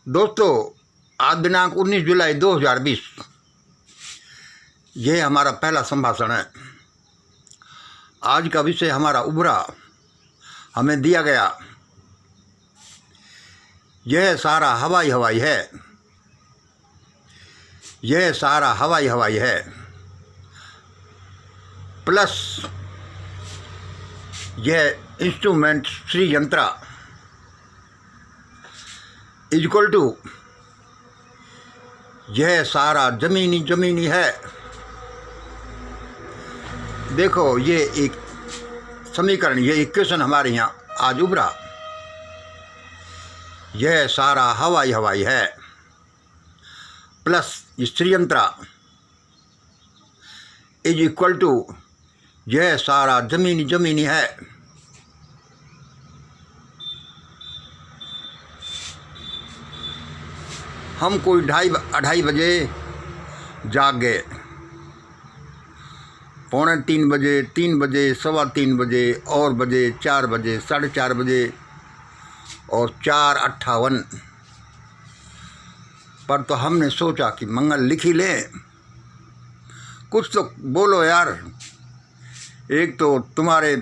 दोस्तों, आज दिनांक 19 जुलाई 2020, यह हमारा पहला संभाषण है। आज का विषय हमारा उभरा हमें दिया गया, यह सारा हवाई हवाई है। यह सारा हवाई हवाई है प्लस यह इंस्ट्रूमेंट श्री यंत्रा इक्वल टू यह सारा जमीनी है। देखो, ये एक समीकरण, ये इक्वेशन हमारे यहाँ आज उभरा। यह सारा हवाई हवाई है प्लस श्रीयंत्रा इज इक्वल टू यह सारा जमीनी है। हम कोई 2:30 बजे जाग गए, 2:45 बजे, 3 बजे, 3:15 बजे, और बजे 4 बजे, 4:30 बजे और 4:58 पर तो हमने सोचा कि मंगल लिख ही लें। कुछ तो बोलो यार। एक तो तुम्हारे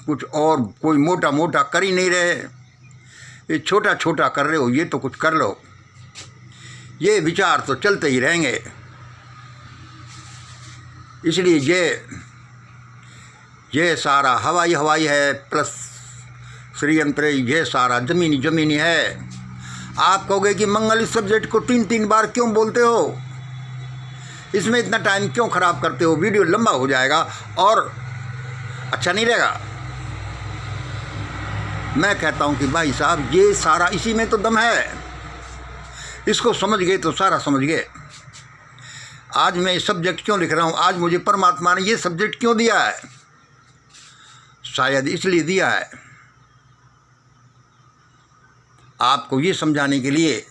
कुछ और कोई मोटा कर ही नहीं रहे, ये छोटा कर रहे हो, ये तो कुछ कर लो। ये विचार तो चलते ही रहेंगे। इसलिए ये सारा हवाई हवाई है प्लस श्रीयंत्र, ये सारा जमीनी है। आप कहोगे कि मंगल इस सब्जेक्ट को 3 बार क्यों बोलते हो, इसमें इतना टाइम क्यों खराब करते हो, वीडियो लंबा हो जाएगा और अच्छा नहीं रहेगा। मैं कहता हूं कि भाई साहब, ये सारा इसी में तो दम है। इसको समझ गए तो सारा समझ गए। आज मैं ये सब्जेक्ट क्यों लिख रहा हूँ, आज मुझे परमात्मा ने ये सब्जेक्ट क्यों दिया है, शायद इसलिए दिया है आपको ये समझाने के लिए,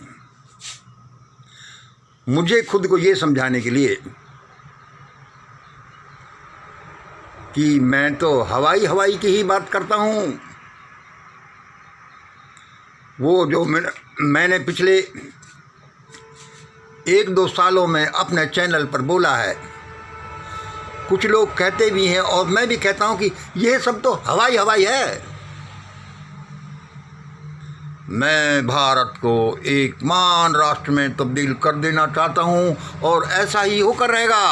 मुझे खुद को ये समझाने के लिए कि मैं तो हवाई हवाई की ही बात करता हूँ। वो जो मैंने पिछले 1-2 सालों में अपने चैनल पर बोला है, कुछ लोग कहते भी हैं और मैं भी कहता हूं कि यह सब तो हवाई हवाई है। मैं भारत को एक महान राष्ट्र में तब्दील कर देना चाहता हूं और ऐसा ही होकर रहेगा।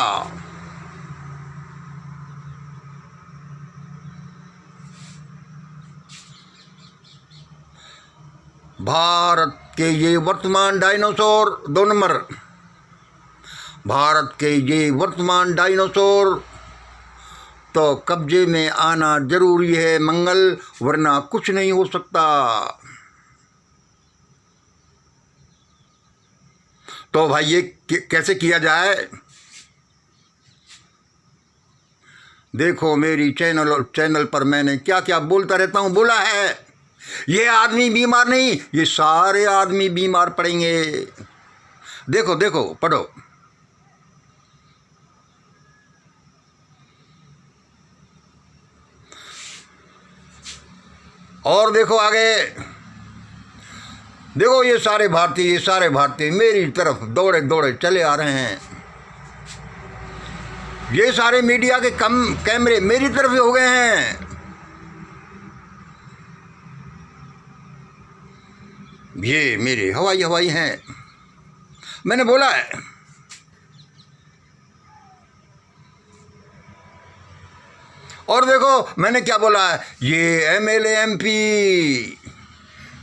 भारत के ये वर्तमान डायनासोर 2 नंबर, भारत के ये वर्तमान डायनासोर तो कब्जे में आना जरूरी है मंगल, वरना कुछ नहीं हो सकता। तो भाई ये कैसे किया जाए? देखो, मेरी चैनल पर मैंने क्या क्या बोलता रहता हूं, बोला है ये आदमी बीमार नहीं, ये सारे आदमी बीमार पड़ेंगे। देखो देखो, पढ़ो। और देखो आगे, देखो ये सारे भारतीय मेरी तरफ दौड़े चले आ रहे हैं। ये सारे मीडिया के कैमरे मेरी तरफ हो गए हैं। ये मेरे हवाई हवाई हैं, मैंने बोला है। और देखो मैंने क्या बोला है, ये MLA MP,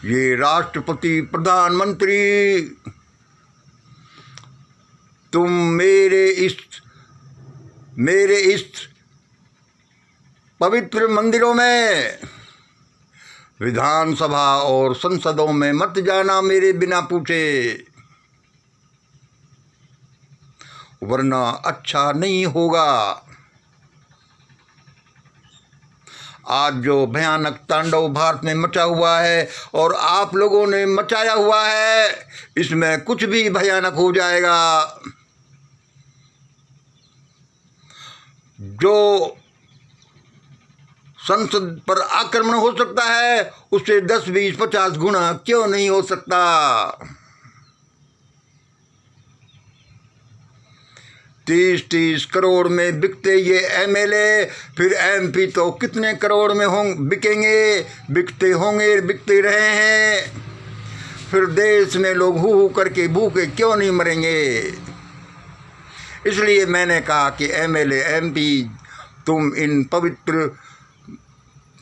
ये राष्ट्रपति प्रधानमंत्री, तुम मेरे इस पवित्र मंदिरों में, विधानसभा और संसदों में मत जाना मेरे बिना पूछे, वरना अच्छा नहीं होगा। आज जो भयानक तांडव भारत में मचा हुआ है और आप लोगों ने मचाया हुआ है, इसमें कुछ भी भयानक हो जाएगा। जो संसद पर आक्रमण हो सकता है, उससे 10, 20, 50 गुना क्यों नहीं हो सकता। 30-30 करोड़ में बिकते ये एमएलए, फिर एमपी तो कितने करोड़ में बिकेंगे, बिकते रहे हैं। फिर देश में लोग हू करके भूखे क्यों नहीं मरेंगे। इसलिए मैंने कहा कि एमएलए एमपी तुम इन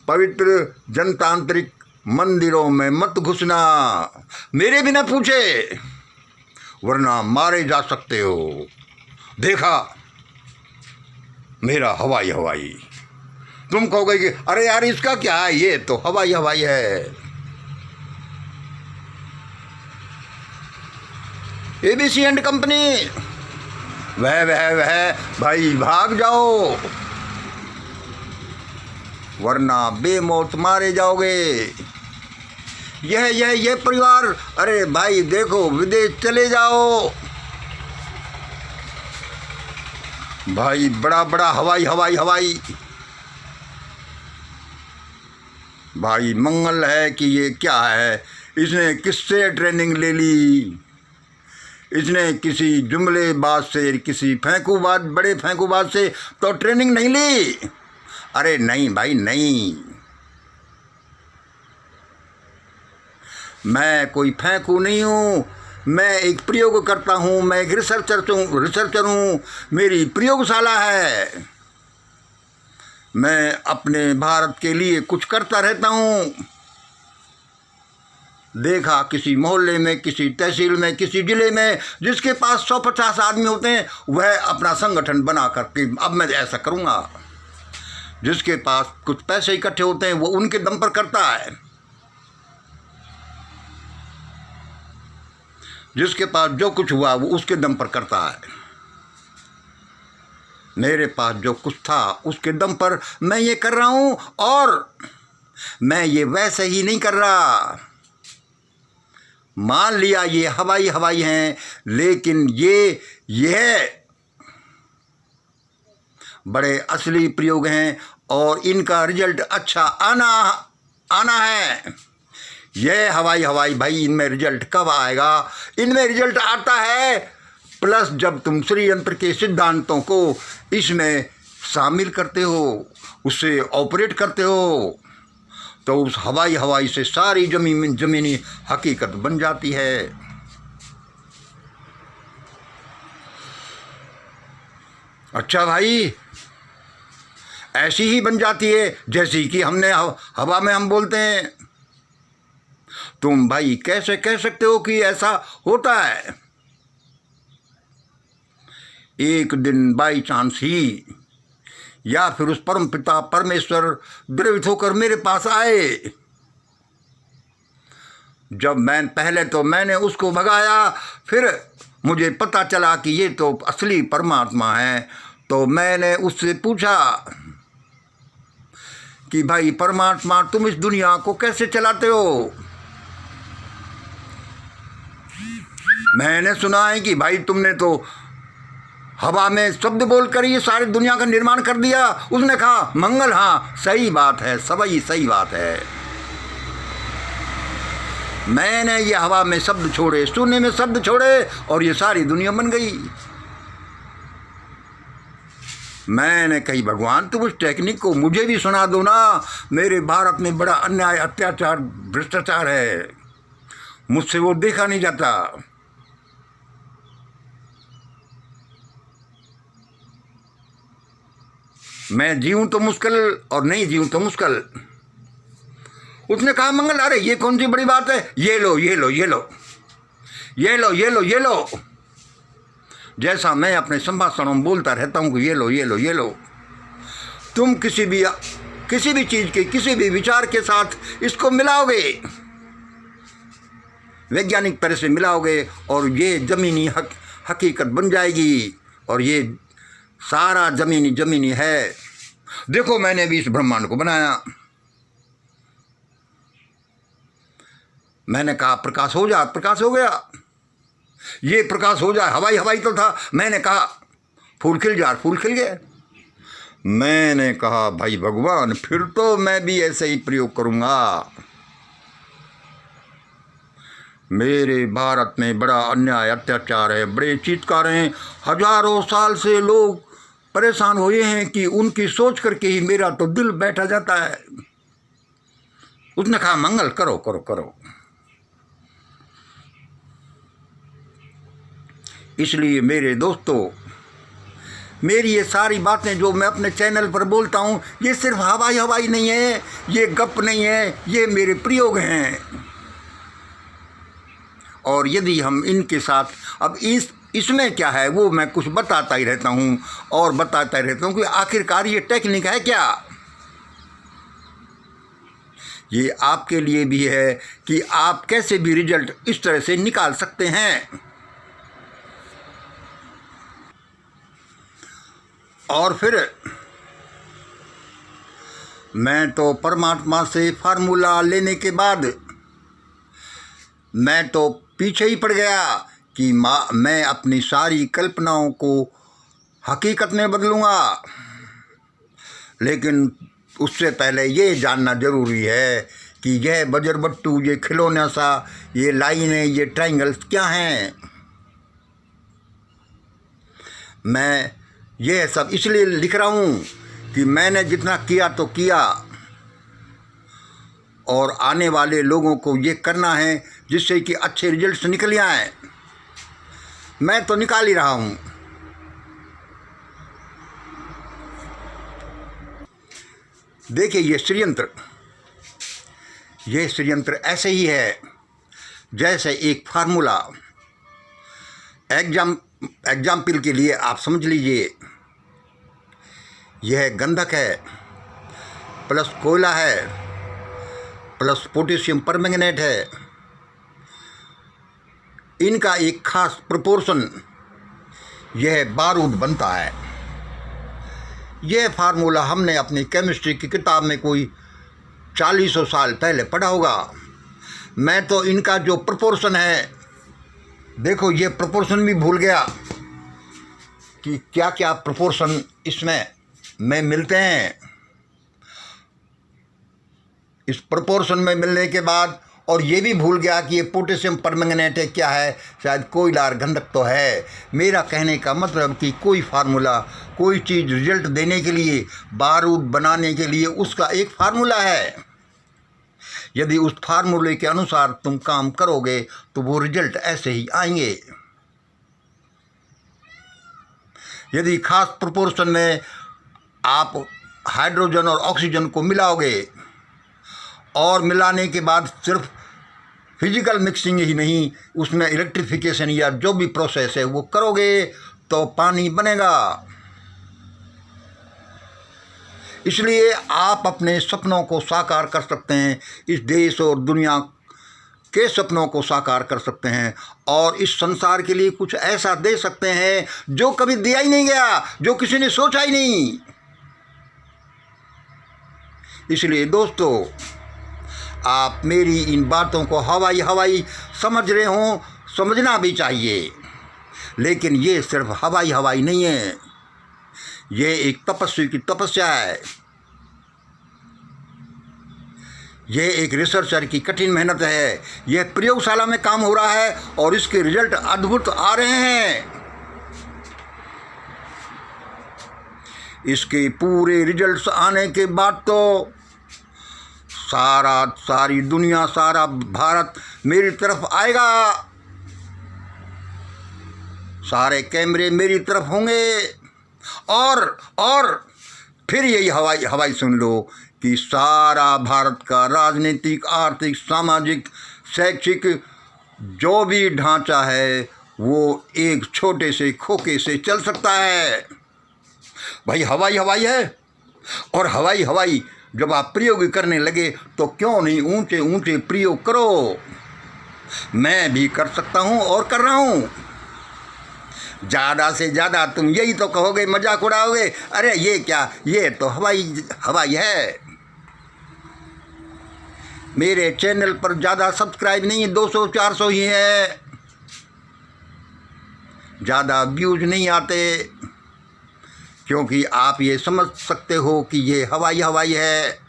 पवित्र जनतांत्रिक मंदिरों में मत घुसना, मेरे बिना पूछे, वरना मारे जा सकते हो। देखा मेरा हवाई तुम कहोगे कि अरे यार इसका क्या है, ये तो हवाई है। एबीसी एंड कंपनी, वह भाई भाग जाओ, वरना बेमौत मारे जाओगे। यह परिवार, अरे भाई देखो विदेश चले जाओ भाई, बड़ा हवाई भाई। मंगल है कि ये क्या है, इसने किससे ट्रेनिंग ले ली, इसने किसी जुमलेबाज से, किसी बड़े फेंकूबाज से तो ट्रेनिंग नहीं ली। अरे नहीं भाई नहीं, मैं कोई फेंकू नहीं हूँ, मैं एक प्रयोग करता हूँ, मैं एक रिसर्चर हूँ, मेरी प्रयोगशाला है। मैं अपने भारत के लिए कुछ करता रहता हूँ। देखा किसी मोहल्ले में, किसी तहसील में, किसी जिले में जिसके पास 150 आदमी होते हैं, वह अपना संगठन बना करके अब मैं ऐसा करूँगा। जिसके पास कुछ पैसे इकट्ठे होते हैं वो उनके दम पर करता है, जिसके पास जो कुछ हुआ वो उसके दम पर करता है। मेरे पास जो कुछ था उसके दम पर मैं ये कर रहा हूँ, और मैं ये वैसे ही नहीं कर रहा। मान लिया ये हवाई हैं, लेकिन यह बड़े असली प्रयोग हैं और इनका रिजल्ट अच्छा आना है। यह हवाई भाई, इनमें रिजल्ट कब आएगा? इनमें रिजल्ट आता है प्लस जब तुम श्रीयंत्र के सिद्धांतों को इसमें शामिल करते हो, उससे ऑपरेट करते हो, तो उस हवाई से सारी जमीनी हकीकत बन जाती है। अच्छा भाई, ऐसी ही बन जाती है जैसी कि हमने हवा में हम बोलते हैं। तुम भाई कैसे कह सकते हो कि ऐसा होता है? एक दिन बाई चांस ही, या फिर उस परम पिता परमेश्वर द्रवित होकर मेरे पास आए। जब मैंने उसको भगाया, फिर मुझे पता चला कि ये तो असली परमात्मा है। तो मैंने उससे पूछा कि भाई परमात्मा, तुम इस दुनिया को कैसे चलाते हो? मैंने सुना है कि भाई तुमने तो हवा में शब्द बोलकर ये सारी दुनिया का निर्माण कर दिया। उसने कहा मंगल, हाँ सही बात है, सही बात है। मैंने ये हवा में शब्द छोड़े, शून्य में शब्द छोड़े, और ये सारी दुनिया बन गई। मैंने कही भगवान तुम उस टेक्निक को मुझे भी सुना दो ना। मेरे भारत में बड़ा अन्याय, अत्याचार, भ्रष्टाचार है, मुझसे वो देखा नहीं जाता। मैं जीऊं तो मुश्किल और नहीं जीऊं तो मुश्किल। उसने कहा मंगल, अरे ये कौन सी बड़ी बात है, ये लो। जैसा मैं अपने संभाषणों में बोलता रहता हूं कि ये लो। तुम किसी भी चीज के, किसी भी विचार के साथ इसको मिलाओगे, वैज्ञानिक तरह से मिलाओगे, और ये जमीनी हकीकत बन जाएगी। और ये सारा जमीनी है। देखो मैंने भी इस ब्रह्मांड को बनाया। मैंने कहा प्रकाश हो जा, प्रकाश हो गया। ये प्रकाश हो जाए, हवाई तो था। मैंने कहा फूल खिल जा, फूल खिल गए। मैंने कहा भाई भगवान, फिर तो मैं भी ऐसे ही प्रयोग करूंगा। मेरे भारत में बड़ा अन्याय अत्याचार है, बड़े चीत्कार हैं। हजारों साल से लोग परेशान हुए हैं कि उनकी सोच करके ही मेरा तो दिल बैठा जाता है। उसने कहा मंगल करो करो करो। इसलिए मेरे दोस्तों, मेरी ये सारी बातें जो मैं अपने चैनल पर बोलता हूँ, ये सिर्फ हवाई हवाई नहीं है, ये गप नहीं है, ये मेरे प्रयोग हैं। और यदि हम इनके साथ अब इसमें क्या है वो मैं कुछ बताता ही रहता हूँ और बताता ही रहता हूँ कि आखिरकार ये टेक्निक है क्या। ये आपके लिए भी है कि आप कैसे भी रिजल्ट इस तरह से निकाल सकते हैं। और फिर मैं तो परमात्मा से फार्मूला लेने के बाद मैं तो पीछे ही पड़ गया कि मैं अपनी सारी कल्पनाओं को हकीकत में बदलूँगा। लेकिन उससे पहले ये जानना ज़रूरी है कि यह बजरबट्टू, ये खिलौना सा, ये लाइनें, ये ट्रायंगल्स क्या हैं। मैं यह सब इसलिए लिख रहा हूँ कि मैंने जितना किया तो किया, और आने वाले लोगों को ये करना है जिससे कि अच्छे रिजल्ट्स निकल आएँ। मैं तो निकाल ही रहा हूँ। देखिए ये षड्यंत्र ऐसे ही है जैसे एक फार्मूला। एग्जाम्पल के लिए आप समझ लीजिए, यह गंधक है प्लस कोयला है प्लस पोटेशियम परमैंगनेट है। इनका एक खास प्रोपोर्शन यह बारूद बनता है। यह फार्मूला हमने अपनी केमिस्ट्री की किताब में कोई 40 साल पहले पढ़ा होगा। मैं तो इनका जो प्रोपोर्शन है, देखो ये प्रोपोर्शन भी भूल गया कि क्या क्या प्रोपोर्शन इसमें मिलते हैं। इस प्रोपोर्शन में मिलने के बाद और ये भी भूल गया कि ये पोटेशियम परमैंगनेट है क्या है, शायद कोयला गंधक तो है। मेरा कहने का मतलब कि कोई फार्मूला, कोई चीज़ रिजल्ट देने के लिए, बारूद बनाने के लिए उसका एक फार्मूला है। यदि उस फार्मूले के अनुसार तुम काम करोगे तो वो रिजल्ट ऐसे ही आएंगे। यदि खास प्रोपोर्शन में आप हाइड्रोजन और ऑक्सीजन को मिलाओगे और मिलाने के बाद सिर्फ फिजिकल मिक्सिंग ही नहीं, उसमें इलेक्ट्रिफिकेशन या जो भी प्रोसेस है वो करोगे तो पानी बनेगा। इसलिए आप अपने सपनों को साकार कर सकते हैं, इस देश और दुनिया के सपनों को साकार कर सकते हैं और इस संसार के लिए कुछ ऐसा दे सकते हैं जो कभी दिया ही नहीं गया, जो किसी ने सोचा ही नहीं। इसलिए दोस्तों, आप मेरी इन बातों को हवाई हवाई समझ रहे हो, समझना भी चाहिए, लेकिन ये सिर्फ हवाई हवाई नहीं है, ये एक तपस्वी की तपस्या है, ये एक रिसर्चर की कठिन मेहनत है। यह प्रयोगशाला में काम हो रहा है और इसके रिजल्ट अद्भुत आ रहे हैं। इसके पूरे रिजल्ट्स आने के बाद तो सारी दुनिया, सारा भारत मेरी तरफ आएगा, सारे कैमरे मेरी तरफ होंगे और फिर यही हवाई सुन लो कि सारा भारत का राजनीतिक, आर्थिक, सामाजिक, शैक्षिक जो भी ढांचा है वो एक छोटे से खोखे से चल सकता है। भाई हवाई हवाई है, और हवाई हवाई जब आप प्रयोग करने लगे तो क्यों नहीं ऊंचे ऊंचे प्रयोग करो। मैं भी कर सकता हूं और कर रहा हूं। ज़्यादा से ज़्यादा तुम यही तो कहोगे, मजाक उड़ाओगे, अरे ये क्या, ये तो हवाई है। मेरे चैनल पर ज़्यादा सब्सक्राइब नहीं है, 200-400 ही है, ज़्यादा व्यूज नहीं आते, क्योंकि आप ये समझ सकते हो कि ये हवाई है।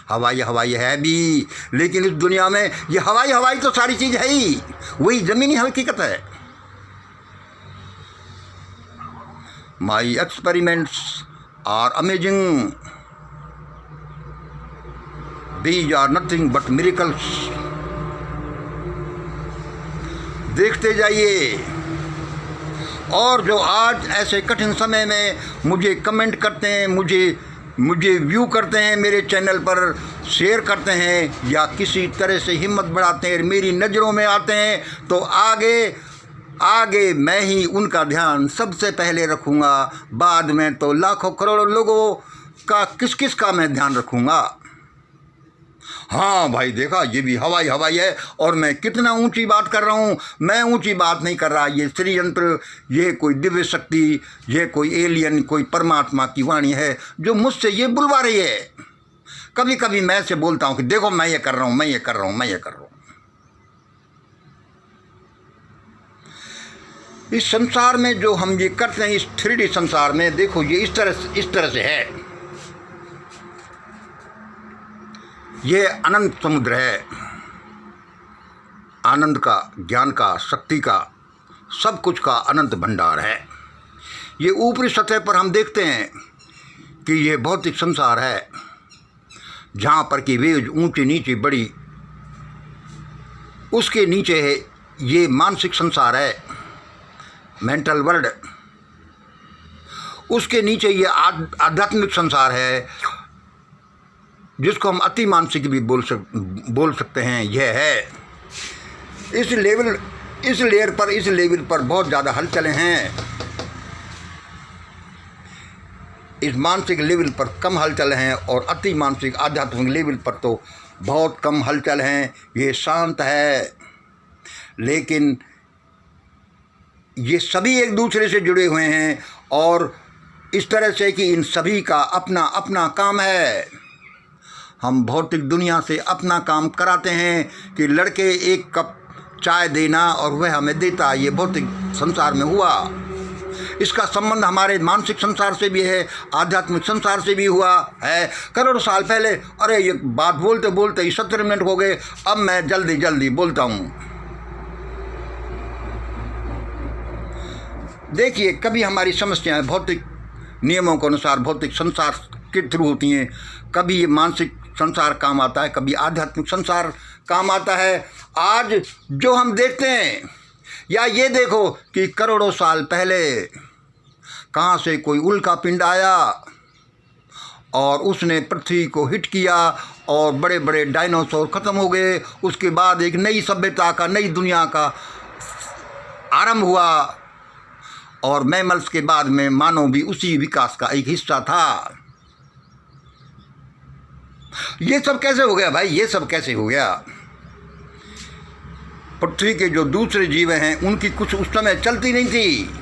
हवाई हवाई है भी, लेकिन इस दुनिया में ये हवाई हवाई तो सारी चीज़ है ही, वही ज़मीनी हकीकत है। My experiments are amazing, these are nothing but miracles. देखते जाइए। और जो आज ऐसे कठिन समय में मुझे कमेंट करते हैं, मुझे व्यू करते हैं, मेरे चैनल पर शेयर करते हैं या किसी तरह से हिम्मत बढ़ाते हैं, मेरी नज़रों में आते हैं, तो आगे मैं ही उनका ध्यान सबसे पहले रखूँगा। बाद में तो लाखों करोड़ों लोगों का किस का मैं ध्यान रखूँगा। हाँ भाई, देखा, ये भी हवाई हवाई है और मैं कितना ऊंची बात कर रहा हूँ। मैं ऊंची बात नहीं कर रहा, ये श्रीयंत्र, ये कोई दिव्य शक्ति, ये कोई एलियन, कोई परमात्मा की वाणी है जो मुझसे ये बुलवा रही है। कभी कभी मैं से बोलता हूँ कि देखो मैं ये कर रहा हूँ, मैं ये कर रहा हूँ, मैं ये कर रहा हूँ। इस संसार में जो हम ये करते हैं, इस 3D संसार में, देखो ये इस तरह से है। ये अनंत समुद्र है, आनंद का, ज्ञान का, शक्ति का, सब कुछ का अनंत भंडार है। ये ऊपरी सतह पर हम देखते हैं कि ये भौतिक संसार है, जहाँ पर कि वेव ऊंची नीचे बड़ी, उसके नीचे है ये मानसिक संसार है, मेंटल वर्ल्ड। उसके नीचे ये आध्यात्मिक संसार है, जिसको हम अति मानसिक भी बोल सकते हैं। यह है इस लेवल पर बहुत ज़्यादा हलचलें हैं। इस मानसिक लेवल पर कम हलचल हैं और अति मानसिक आध्यात्मिक लेवल पर तो बहुत कम हलचल हैं। ये शांत है, लेकिन ये सभी एक दूसरे से जुड़े हुए हैं और इस तरह से कि इन सभी का अपना अपना काम है। हम भौतिक दुनिया से अपना काम कराते हैं कि लड़के एक कप चाय देना और वह हमें देता, ये भौतिक संसार में हुआ। इसका संबंध हमारे मानसिक संसार से भी है, आध्यात्मिक संसार से भी हुआ है। करोड़ों साल पहले, अरे ये बात बोलते बोलते ही 17 मिनट हो गए, अब मैं जल्दी बोलता हूँ। देखिए, कभी हमारी समस्याएं भौतिक नियमों के अनुसार भौतिक संसार के थ्रू होती हैं। कभी ये मानसिक संसार काम आता है, कभी आध्यात्मिक संसार काम आता है। आज जो हम देखते हैं, या ये देखो कि करोड़ों साल पहले कहाँ से कोई उल्का पिंड आया और उसने पृथ्वी को हिट किया और बड़े बड़े डायनासोर ख़त्म हो गए। उसके बाद एक नई सभ्यता का, नई दुनिया का आरंभ हुआ और मैमल्स के बाद में मानव भी उसी विकास का एक हिस्सा था। ये सब कैसे हो गया भाई? ये सब कैसे हो गया? पृथ्वी के जो दूसरे जीव हैं उनकी कुछ उस समय चलती नहीं थी।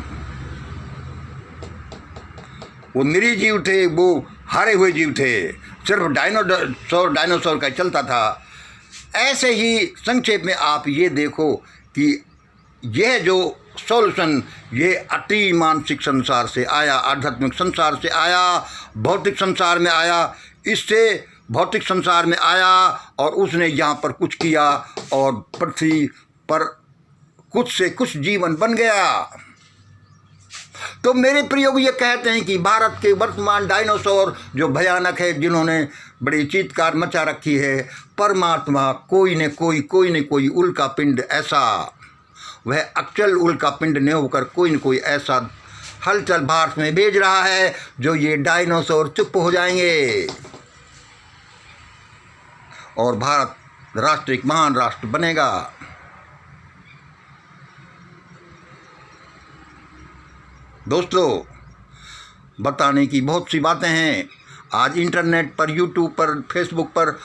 वो निरीह जीव थे, वो हारे हुए जीव थे, सिर्फ डायनासोर का चलता था। ऐसे ही संक्षेप में आप ये देखो कि यह जो सॉल्यूशन ये अति मानसिक संसार से आया, आध्यात्मिक संसार से आया, भौतिक संसार में आया। इससे भौतिक संसार में आया और उसने यहाँ पर कुछ किया और पृथ्वी पर कुछ से कुछ जीवन बन गया। तो मेरे प्रयोग ये कहते हैं कि भारत के वर्तमान डायनासोर जो भयानक है, जिन्होंने बड़ी चीत्कार मचा रखी है, परमात्मा कोई न कोई उल्का पिंड ऐसा, वह एक्चुअल उल्का पिंड न होकर कोई न कोई ऐसा हलचल भारत में भेज रहा है जो ये डायनासोर चुप हो जाएंगे और भारत राष्ट्र एक महान राष्ट्र बनेगा। दोस्तों, बताने की बहुत सी बातें हैं। आज इंटरनेट पर, यूट्यूब पर, फेसबुक पर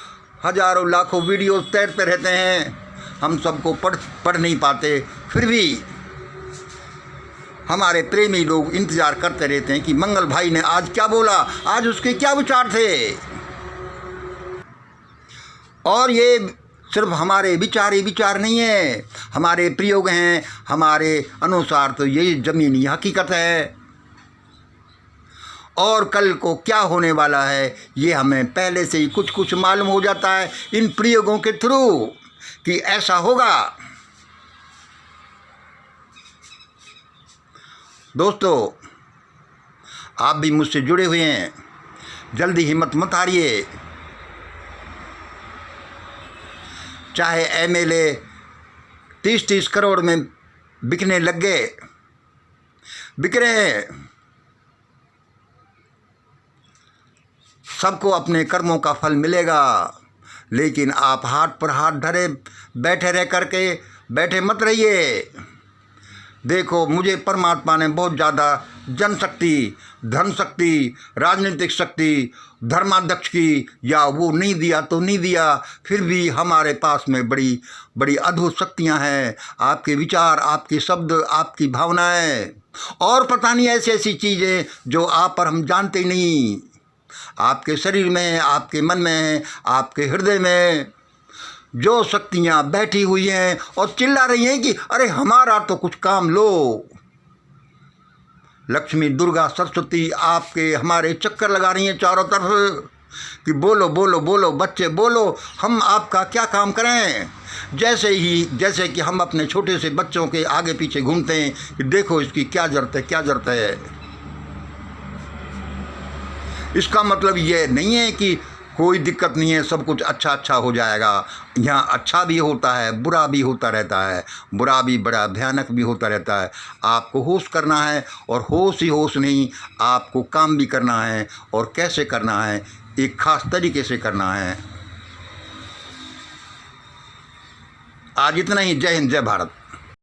हजारों लाखों वीडियो तैरते रहते हैं। हम सबको पढ़ नहीं पाते, फिर भी हमारे प्रेमी लोग इंतज़ार करते रहते हैं कि मंगल भाई ने आज क्या बोला, आज उसके क्या विचार थे। और ये सिर्फ हमारे विचार ही विचार नहीं है, हमारे प्रयोग हैं, हमारे अनुसार तो यही ज़मीनी हकीकत है। और कल को क्या होने वाला है ये हमें पहले से ही कुछ कुछ मालूम हो जाता है इन प्रयोगों के थ्रू कि ऐसा होगा। दोस्तों, आप भी मुझसे जुड़े हुए हैं, जल्दी हिम्मत मत हारिए। चाहे एमएलए 30-30 करोड़ में बिकने लग गए, बिक रहे हैं, सबको अपने कर्मों का फल मिलेगा। लेकिन आप हाथ पर हाथ धरे बैठे रह करके बैठे मत रहिए। देखो, मुझे परमात्मा ने बहुत ज़्यादा जनशक्ति, धन शक्ति, राजनीतिक शक्ति, धर्माध्यक्ष की या वो नहीं दिया तो नहीं दिया, फिर भी हमारे पास में बड़ी बड़ी अद्भुत शक्तियां हैं। आपके विचार, आपके शब्द, आपकी भावनाएं और पता नहीं ऐसी ऐसी चीज़ें जो आप पर हम जानते ही नहीं। आपके शरीर में, आपके मन में, आपके हृदय में जो शक्तियां बैठी हुई हैं और चिल्ला रही हैं कि अरे हमारा तो कुछ काम लो। लक्ष्मी, दुर्गा, सरस्वती आपके हमारे चक्कर लगा रही हैं चारों तरफ कि बोलो बोलो बोलो बच्चे बोलो, हम आपका क्या काम करें। जैसे कि हम अपने छोटे से बच्चों के आगे पीछे घूमते हैं कि देखो इसकी क्या ज़रूरत है, क्या ज़रूरत है। इसका मतलब ये नहीं है कि कोई दिक्कत नहीं है, सब कुछ अच्छा अच्छा हो जाएगा। यहाँ अच्छा भी होता है, बुरा भी होता रहता है, बुरा भी बड़ा भयानक भी होता रहता है। आपको होश करना है और होश ही होश नहीं, आपको काम भी करना है और कैसे करना है, एक ख़ास तरीके से करना है। आज इतना ही। जय हिंद, जय भारत।